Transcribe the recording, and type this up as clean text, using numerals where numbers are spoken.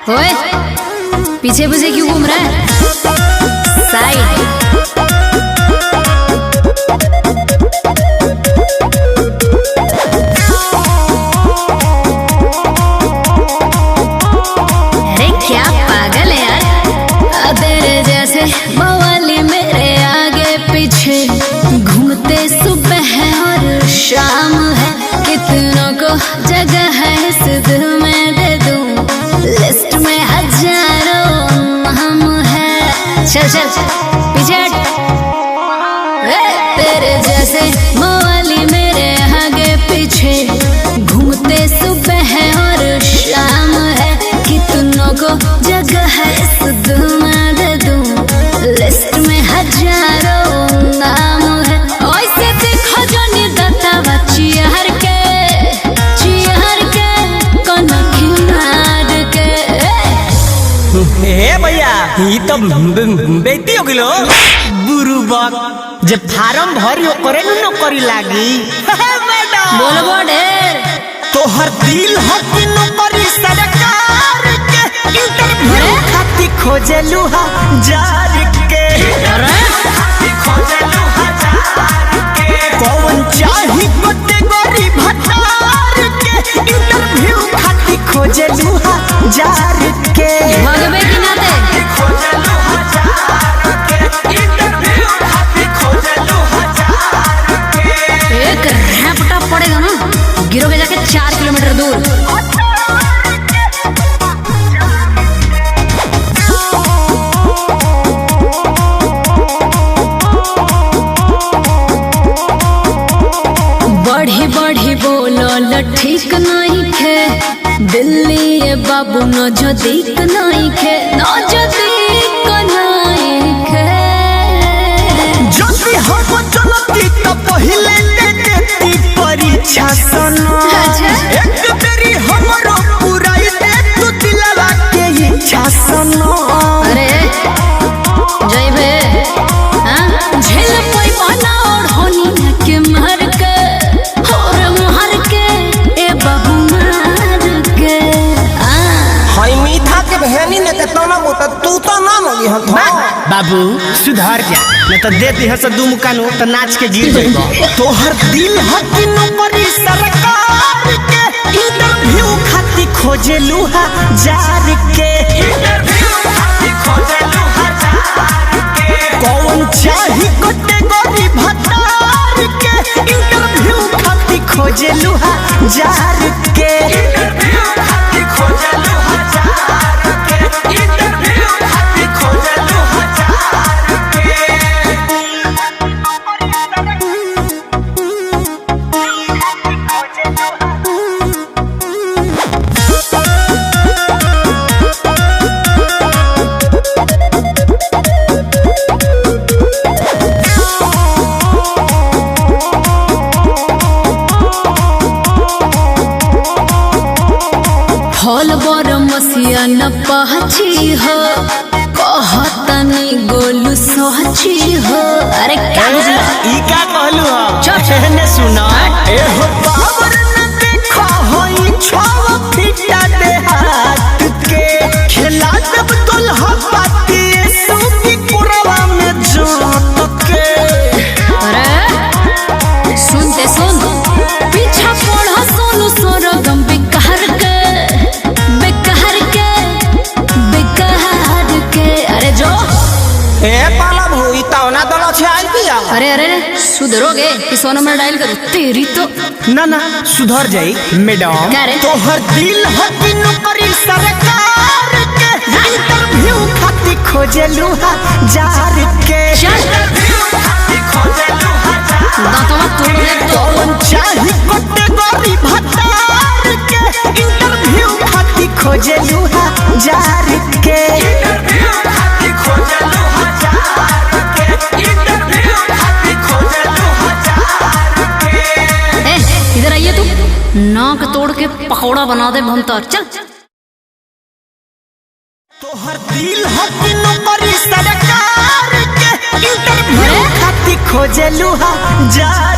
ओए पीछे पीछे क्यों घूम रहा है? साइड अरे क्या पागल है यार, तेरे जैसे मवाली मेरे आगे पीछे घूमते सुबह है और शाम है। कितनों को जगह है इस दिल में दे दूं, लिस्ट में हजारों नाम है। चल चल पीछे हट। तेरे जैसे मवाली मेरे आगे पीछे घूमते सुबह है और शाम है। कितनों को जगह है इस दिल में दे दूं, लिस्ट में हजारों नाम है। ऐसे देखो जो निर्दता बचियार के भैया ये तो बेटी हो गिलो बुरुबक जे फार्म भरी करे न करी लागी। मैडम बोलबो ढेर तोहर दिल हकी नौकरी सरकार के, इंटरव्यू खाती खोजलू हजार के, खोजलू हजार के। कौन चाही कैटेगरी भतार के, इंटरव्यू खाती खोजलू हजार के। भगवे की नाते खोजलू हजार के, इंटरव्यू खाती खोजलू हजार के। एक रैपटा पड़ेगा ना, गिरोगे जाके 4 किलोमीटर दूर। बढ़ी बढ़ी बोलो ठीक नहीं खे, दिल्ली ये बाबू न जो दिक नहीं खे, न जो दिक नहीं खे। जब हम चलती तो पहले दे देती परीक्षा सना। एक बेरी हमरो पुराई दे तू दिलवा के इच्छा सना। अरे जय बे हां झेल कोई बना और होनी के मार के और मार के ए बाबू मार के। हाय मीठा के बहनी ने तो ना बोता तू तो ना मगी हम बाबू सुधार जा, न तो देती हस दू मुकानो तो नाच के गिर जाइबो। तोहर दिल हकी नौकरी सरकार के, इंटरव्यू खाती खोजलू हजार के, इंटरव्यू खाती खोजलू हजार के। कौन चाही कैटेगरी भतार के, इंटरव्यू खाती खोजलू हजार के, इंटरव्यू खाती खोजलू हजार के, इंटरव्यू खाती खोजलू हजार के। फल बर मसिया न पहची हो, कहतनी गोलू सहची हो। अरे क्या ई का कहलू हो? चुप। ने सुना ए हो बाबर न देखा होई छाव फिटा दे हाथ के, खिला जब दुल्हा पाती सूती पुरवा में जोत के। अरे सुनते सुन पीछा पड़ा सोनू सोरगम बेकार के बेकार के बेकार के। अरे जो ए पाला भूई तावना दला छे आई पिया। अरे अरे सुधरोगे कि 100 नंबर डायल करो तेरी तो। ना ना सुधर जाई मैडम। क्या रे तोहर दिल हकी नौकरी सरकार के, इंटरव्यू खाती खोजलू हजार के, इंटरव्यू खाती खोजलू हजार। दांतवा तोड़ दे तो। कौन चाही कैटेगरी भतार के, इंटरव्यू खाती खोजलू हजार के, इंटरव्यू खाती खोजलू हजार के, इंटरव्यू खाती खोजलू हजार के। ए इधर आइए तू, नाक तोड़ के पकौड़ा बना दे भमता। चल तोहर दिल हकी नौकरी सरकार के, इंटरव्यू खाती खोजलू हजार